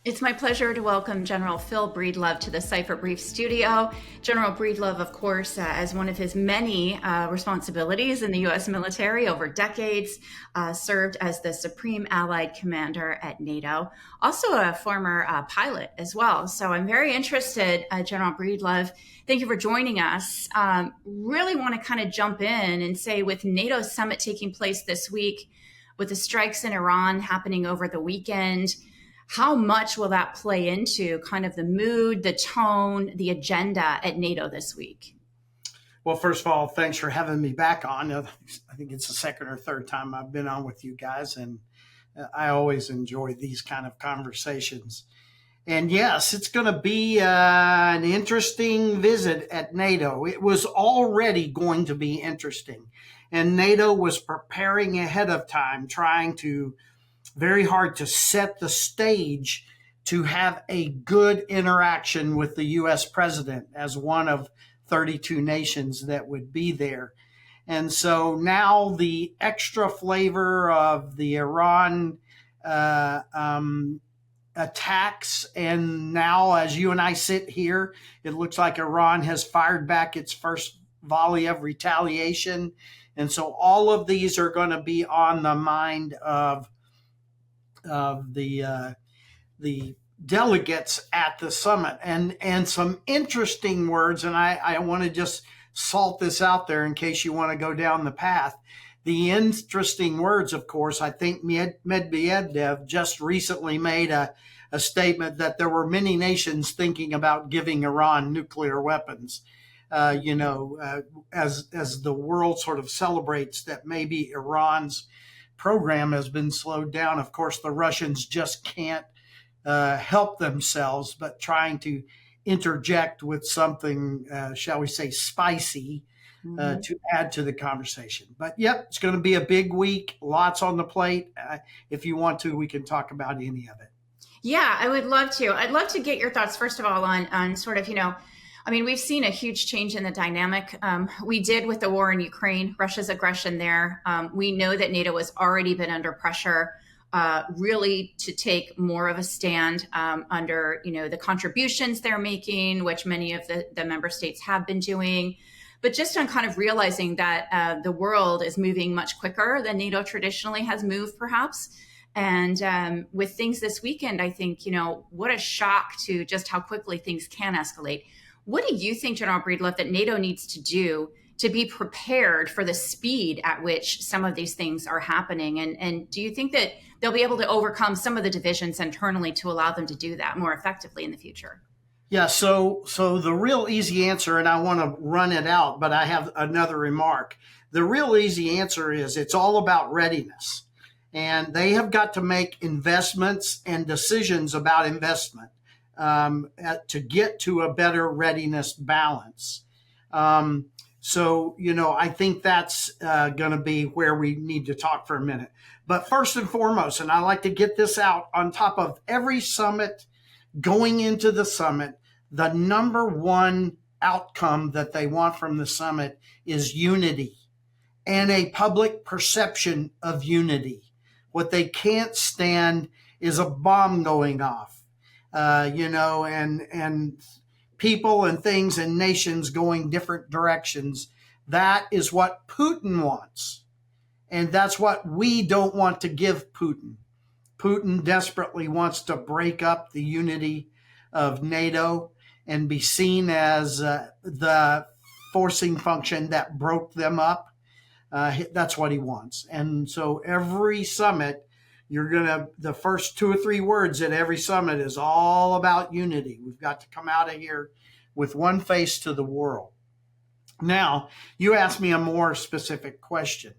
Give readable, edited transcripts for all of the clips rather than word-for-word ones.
It's my pleasure to welcome General Phil Breedlove to the Cipher Brief studio. General Breedlove, of course, as one of his many responsibilities in the U.S. military over decades, served as the Supreme Allied Commander at NATO, also a former pilot as well. So I'm very interested, General Breedlove. Thank you for joining us. Really want to kind of jump in and say, with NATO summit taking place this week, with the strikes in Iran happening over the weekend, how much will that play into kind of the mood, the tone, the agenda at NATO this week? Well, first of all, thanks for having me back on. I think it's the second or third time I've been on with you guys, and I always enjoy these kind of conversations. And yes, it's going to be an interesting visit at NATO. It was already going to be interesting, and NATO was preparing ahead of time, trying to very hard to set the stage to have a good interaction with the U.S. president as one of 32 nations that would be there. And so now the extra flavor of the Iran attacks, and now as you and I sit here, it looks like Iran has fired back its first volley of retaliation. And so all of these are going to be on the mind of the delegates at the summit, and some interesting words. And I want to just salt this out there in case you want to go down the path. The interesting words, of course, I think Medvedev just recently made a statement that there were many nations thinking about giving Iran nuclear weapons. As the world sort of celebrates that maybe Iran's program has been slowed down. Of course, the Russians just can't help themselves, but trying to interject with something, shall we say, spicy to add to the conversation. But yep, it's going to be a big week, lots on the plate. If you want to, we can talk about any of it. Yeah, I would love to. I'd love to get your thoughts, first of all, on sort of, we've seen a huge change in the dynamic. We did with the war in Ukraine, Russia's aggression there. We know that NATO has already been under pressure, really to take more of a stand under, the contributions they're making, which many of the member states have been doing. But just on kind of realizing that the world is moving much quicker than NATO traditionally has moved, perhaps. And with things this weekend, I think, what a shock to just how quickly things can escalate. What do you think, General Breedlove, that NATO needs to do to be prepared for the speed at which some of these things are happening? And do you think that they'll be able to overcome some of the divisions internally to allow them to do that more effectively in the future? Yeah, so the real easy answer, and I want to run it out, but I have another remark. The real easy answer is it's all about readiness. And they have got to make investments and decisions about investment to get to a better readiness balance. I think that's going to be where we need to talk for a minute. But first and foremost, and I like to get this out on top of every summit, going into the summit, the number one outcome that they want from the summit is unity and a public perception of unity. What they can't stand is a bomb going off, and people and things and nations going different directions. That is what Putin wants. And that's what we don't want to give Putin. Putin desperately wants to break up the unity of NATO and be seen as the forcing function that broke them up. That's what he wants. And so every summit, the first 2 or 3 words at every summit is all about unity. We've got to come out of here with one face to the world. Now, you asked me a more specific question,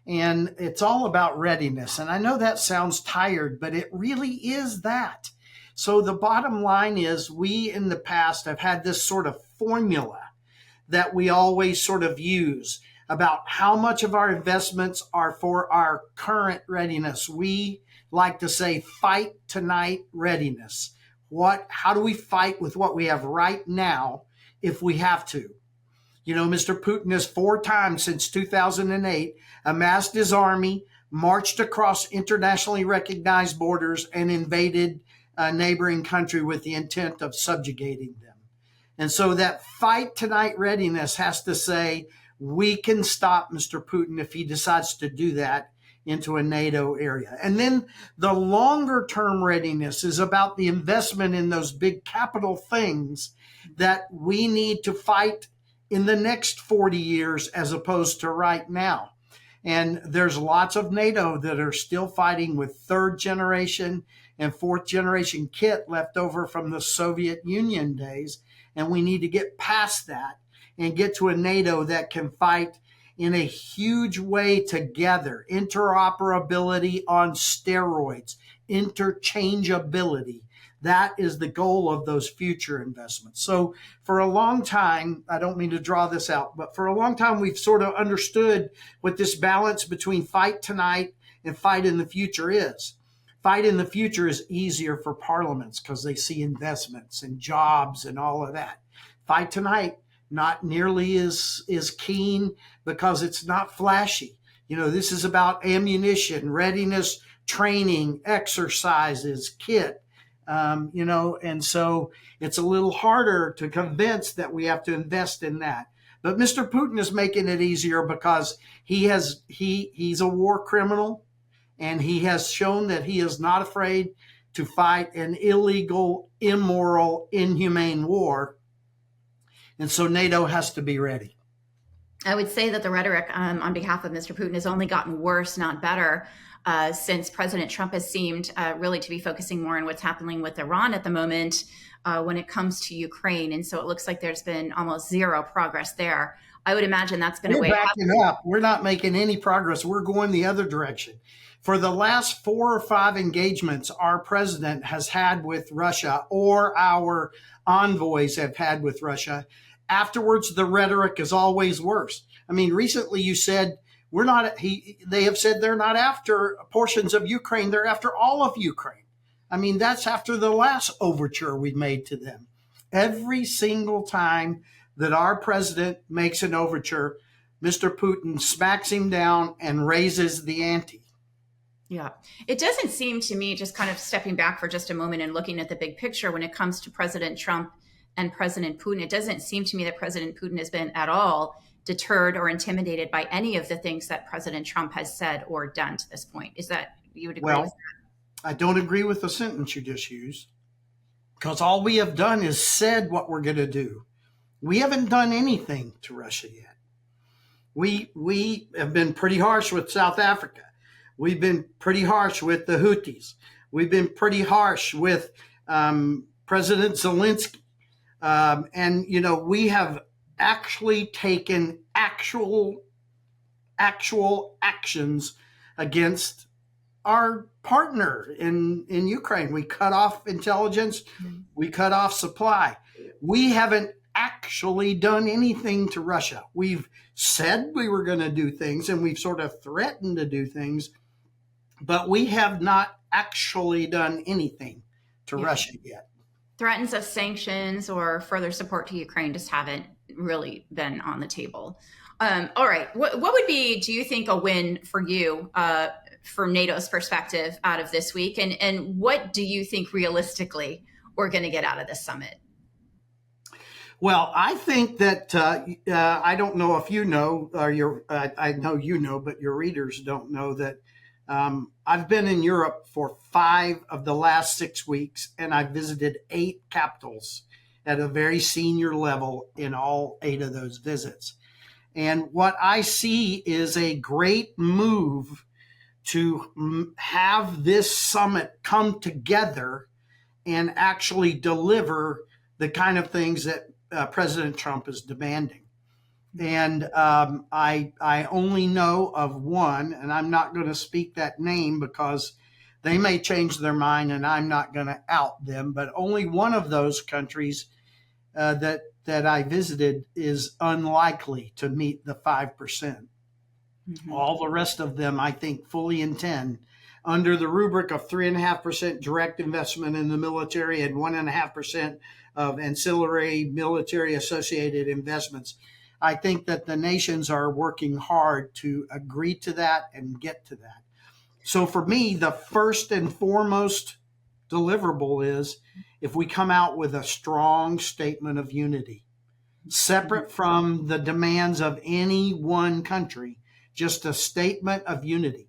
and it's all about readiness. And I know that sounds tired, but it really is that. So the bottom line is we in the past have had this sort of formula that we always sort of use about how much of our investments are for our current readiness. We like to say fight tonight readiness. How do we fight with what we have right now if we have to? Mr. Putin has 4 times since 2008 amassed his army, marched across internationally recognized borders, and invaded a neighboring country with the intent of subjugating them. And so that fight tonight readiness has to say, we can stop Mr. Putin if he decides to do that into a NATO area. And then the longer term readiness is about the investment in those big capital things that we need to fight in the next 40 years as opposed to right now. And there's lots of NATO that are still fighting with third generation and fourth generation kit left over from the Soviet Union days. And we need to get past that and get to a NATO that can fight in a huge way together. Interoperability on steroids, interchangeability. That is the goal of those future investments. So for a long time, I don't mean to draw this out, but for a long time, we've sort of understood what this balance between fight tonight and fight in the future is. Fight in the future is easier for parliaments because they see investments and jobs and all of that. Fight tonight, not nearly as keen because it's not flashy. You know, this is about ammunition, readiness, training, exercises, kit. And so it's a little harder to convince that we have to invest in that. But Mr. Putin is making it easier because he's a war criminal, and he has shown that he is not afraid to fight an illegal, immoral, inhumane war. And so NATO has to be ready. I would say that the rhetoric on behalf of Mr. Putin has only gotten worse, not better. Since President Trump has seemed really to be focusing more on what's happening with Iran at the moment when it comes to Ukraine. And so it looks like there's been almost zero progress there. I would imagine that's going to weigh up. We're not making any progress. We're going the other direction. For the last 4 or 5 engagements our president has had with Russia, or our envoys have had with Russia, afterwards the rhetoric is always worse. I mean, recently you said, they have said they're not after portions of Ukraine, they're after all of Ukraine. I mean, that's after the last overture we made to them. Every single time that our president makes an overture, Mr. Putin smacks him down and raises the ante. Yeah, it doesn't seem to me, just kind of stepping back for just a moment and looking at the big picture when it comes to President Trump and President Putin, it doesn't seem to me that President Putin has been at all deterred or intimidated by any of the things that President Trump has said or done to this point. Is that, you would agree with that? I don't agree with the sentence you just used, because all we have done is said what we're going to do. We haven't done anything to Russia yet. We have been pretty harsh with South Africa. We've been pretty harsh with the Houthis. We've been pretty harsh with President Zelensky. And, you know, we have actually taken actual actions against our partner in Ukraine. We cut off intelligence. We cut off supply. We haven't actually done anything to Russia. We've said we were going to do things, and we've sort of threatened to do things, but we have not actually done anything to Russia yet. Threats of sanctions or further support to Ukraine just haven't really been on the table. All right. What would be, do you think, a win for you from NATO's perspective out of this week? And what do you think realistically we're going to get out of this summit? Well, I think that I don't know if you know, or I know you know, but your readers don't know that I've been in Europe for 5 of the last 6 weeks, and I've visited 8 capitals at a very senior level in all 8 of those visits. And what I see is a great move to have this summit come together and actually deliver the kind of things that President Trump is demanding. And I only know of one, and I'm not going to speak that name because they may change their mind and I'm not going to out them, but only one of those countries that I visited is unlikely to meet the 5%. Mm-hmm. All the rest of them, I think, fully intend, under the rubric of 3.5% direct investment in the military and 1.5% of ancillary military associated investments. I think that the nations are working hard to agree to that and get to that. So for me, the first and foremost deliverable is if we come out with a strong statement of unity, separate from the demands of any one country, just a statement of unity.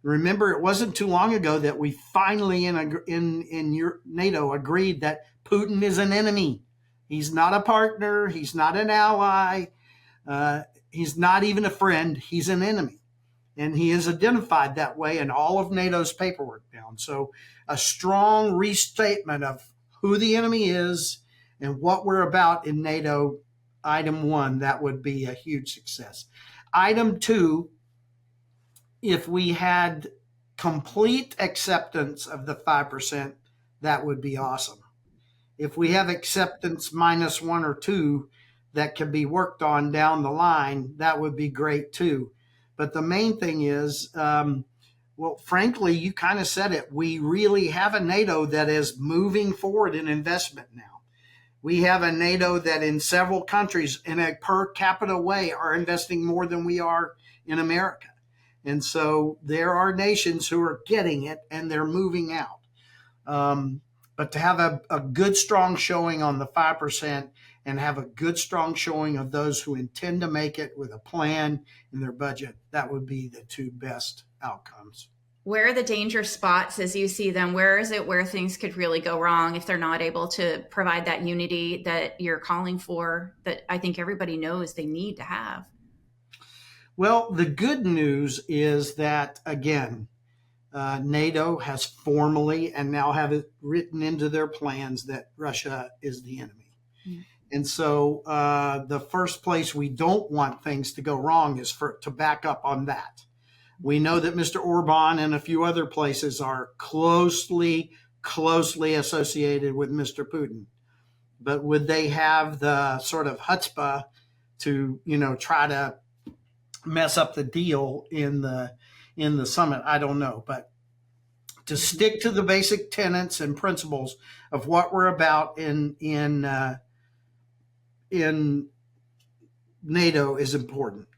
Remember, it wasn't too long ago that we finally in NATO agreed that Putin is an enemy. He's not a partner. He's not an ally. He's not even a friend. He's an enemy. And he is identified that way in all of NATO's paperwork now. And so a strong restatement of who the enemy is and what we're about in NATO, item 1, that would be a huge success. Item 2, if we had complete acceptance of the 5%, that would be awesome. If we have acceptance minus 1 or 2 that can be worked on down the line, that would be great too. But the main thing is, well, frankly, you kind of said it. We really have a NATO that is moving forward in investment now. We have a NATO that in several countries in a per capita way are investing more than we are in America. And so there are nations who are getting it and they're moving out. But to have a good, strong showing on the 5% and have a good, strong showing of those who intend to make it with a plan in their budget, that would be the 2 best outcomes. Where are the danger spots as you see them? Where is it where things could really go wrong if they're not able to provide that unity that you're calling for, that I think everybody knows they need to have? Well, the good news is that, again, NATO has formally and now have it written into their plans that Russia is the enemy. And so the first place we don't want things to go wrong is to back up on that. We know that Mr. Orban and a few other places are closely associated with Mr. Putin. But would they have the sort of chutzpah to, try to mess up the deal in the summit? I don't know. But to stick to the basic tenets and principles of what we're about in NATO is important.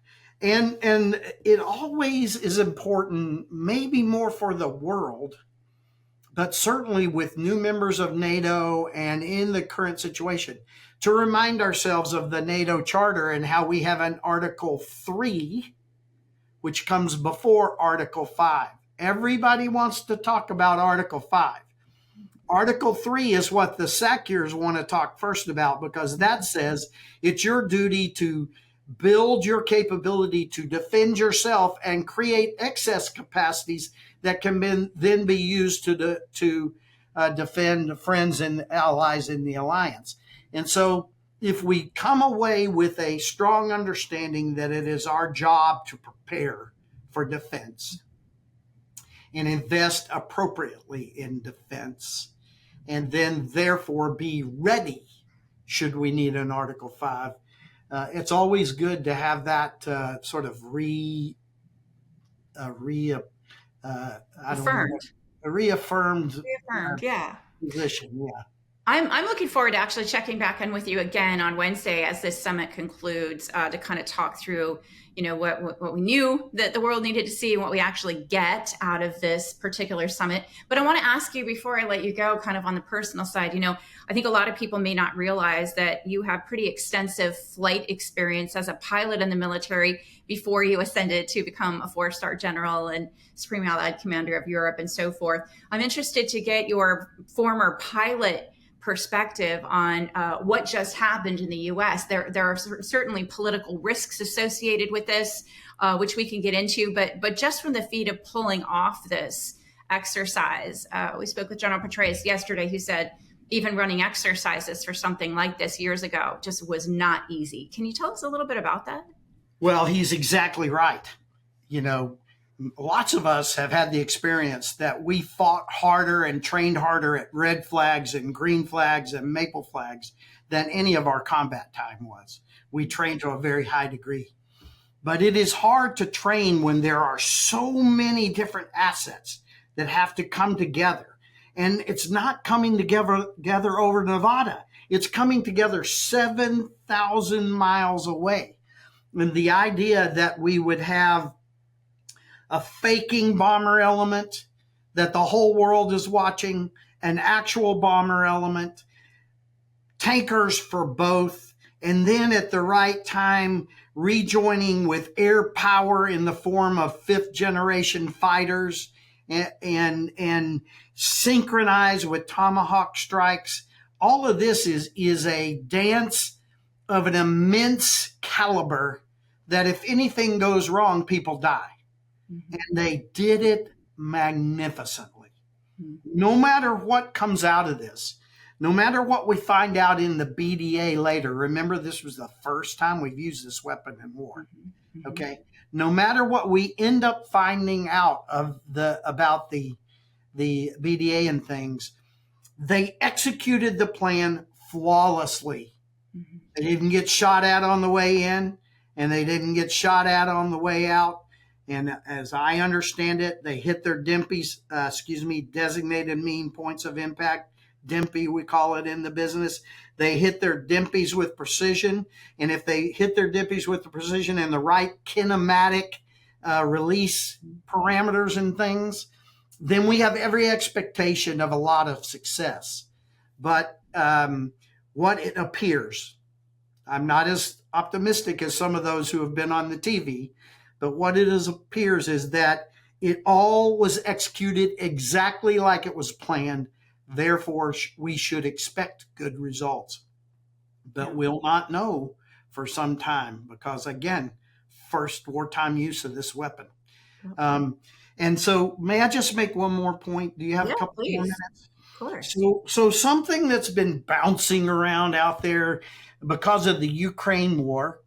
And it always is important, maybe more for the world, but certainly with new members of NATO and in the current situation, to remind ourselves of the NATO Charter and how we have an Article 3, which comes before Article 5. Everybody wants to talk about Article 5. Article 3 is what the SACEURs want to talk first about, because that says it's your duty to build your capability to defend yourself and create excess capacities that can then be used to defend friends and allies in the alliance. And so if we come away with a strong understanding that it is our job to prepare for defense and invest appropriately in defense, and then therefore be ready should we need an Article 5, it's always good to have that sort of reaffirmed yeah. position. Yeah. I'm looking forward to actually checking back in with you again on Wednesday as this summit concludes, to kind of talk through, what we knew that the world needed to see and what we actually get out of this particular summit. But I want to ask you before I let you go, kind of on the personal side, I think a lot of people may not realize that you have pretty extensive flight experience as a pilot in the military before you ascended to become a 4-star general and Supreme Allied Commander of Europe and so forth. I'm interested to get your former pilot perspective on what just happened in the U.S. There are certainly political risks associated with this, which we can get into, but just from the feat of pulling off this exercise, we spoke with General Petraeus yesterday, who said even running exercises for something like this years ago just was not easy. Can you tell us a little bit about that? Well, he's exactly right. Lots of us have had the experience that we fought harder and trained harder at red flags and green flags and maple flags than any of our combat time was. We trained to a very high degree. But it is hard to train when there are so many different assets that have to come together. And it's not coming together over Nevada. It's coming together 7,000 miles away. And the idea that we would have a faking bomber element that the whole world is watching an actual bomber element, tankers for both, and then at the right time, rejoining with air power in the form of fifth generation fighters and synchronize with Tomahawk strikes. All of this is a dance of an immense caliber that if anything goes wrong, people die. Mm-hmm. And they did it magnificently. Mm-hmm. No matter what comes out of this, no matter what we find out in the BDA later, remember this was the first time we've used this weapon in war. Mm-hmm. Okay. No matter what we end up finding out about the BDA and things, they executed the plan flawlessly. Mm-hmm. They didn't get shot at on the way in, and they didn't get shot at on the way out. And as I understand it, they hit their DMPs, designated mean points of impact. DMPI, we call it in the business. They hit their DMPs with precision. And if they hit their DMPs with the precision and the right kinematic release parameters and things, then we have every expectation of a lot of success. But what it appears, I'm not as optimistic as some of those who have been on the TV, but what it appears is that it all was executed exactly like it was planned. Therefore, we should expect good results. But we'll not know for some time because, again, first wartime use of this weapon. And so may I just make one more point? Do you have a couple more minutes? Of course. So something that's been bouncing around out there because of the Ukraine war,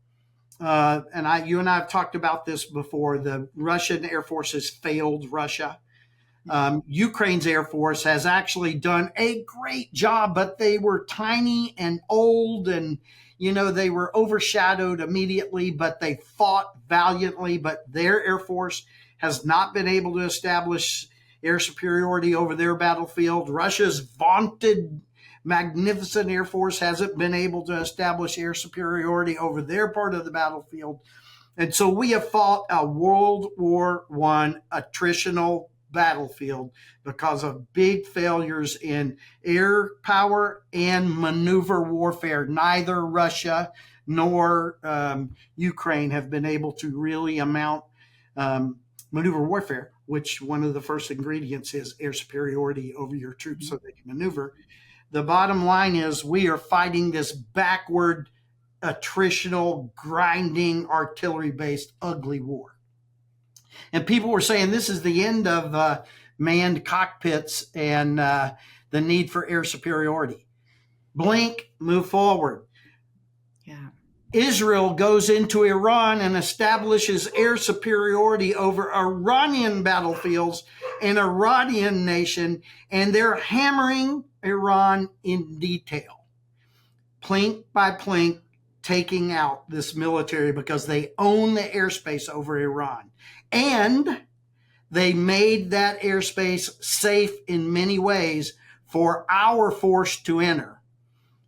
and you and I have talked about this before, the Russian Air Force has failed Russia. Ukraine's Air Force has actually done a great job, but they were tiny and old and, they were overshadowed immediately, but they fought valiantly. But their Air Force has not been able to establish air superiority over their battlefield. Russia's vaunted, magnificent Air Force hasn't been able to establish air superiority over their part of the battlefield. And so we have fought a World War I attritional battlefield because of big failures in air power and maneuver warfare. Neither Russia nor Ukraine have been able to really amount maneuver warfare, which one of the first ingredients is air superiority over your troops so they can maneuver. The bottom line is we are fighting this backward, attritional, grinding, artillery-based, ugly war. And people were saying this is the end of manned cockpits and the need for air superiority. Blink, move forward. Yeah. Israel goes into Iran and establishes air superiority over Iranian battlefields, an Iranian nation, and they're hammering Iran in detail, plink by plink, taking out this military because they own the airspace over Iran. And they made that airspace safe in many ways for our force to enter.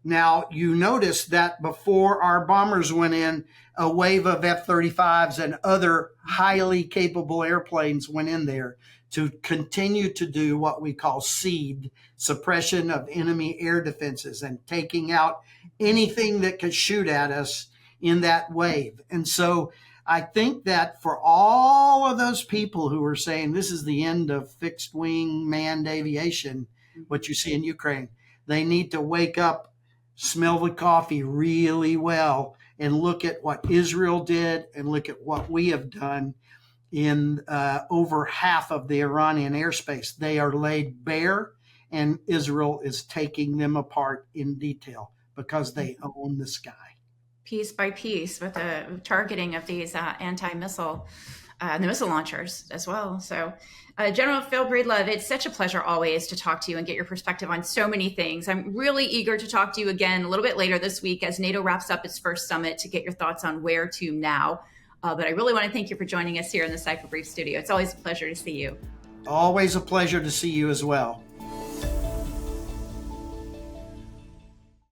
Now, you notice that before our bombers went in, a wave of F-35s and other highly capable airplanes went in there to continue to do what we call SEED, suppression of enemy air defenses, and taking out anything that could shoot at us in that wave. And so I think that for all of those people who are saying this is the end of fixed wing manned aviation, what you see in Ukraine, they need to wake up, smell the coffee really well, and look at what Israel did and look at what we have done in over half of the Iranian airspace. They are laid bare, and Israel is taking them apart in detail because they own the sky. Piece by piece with the targeting of these anti-missile, the missile launchers as well. So General Phil Breedlove, it's such a pleasure always to talk to you and get your perspective on so many things. I'm really eager to talk to you again a little bit later this week as NATO wraps up its first summit to get your thoughts on where to now. But I really want to thank you for joining us here in the Cipher Brief studio. It's always a pleasure to see you. Always a pleasure to see you as well.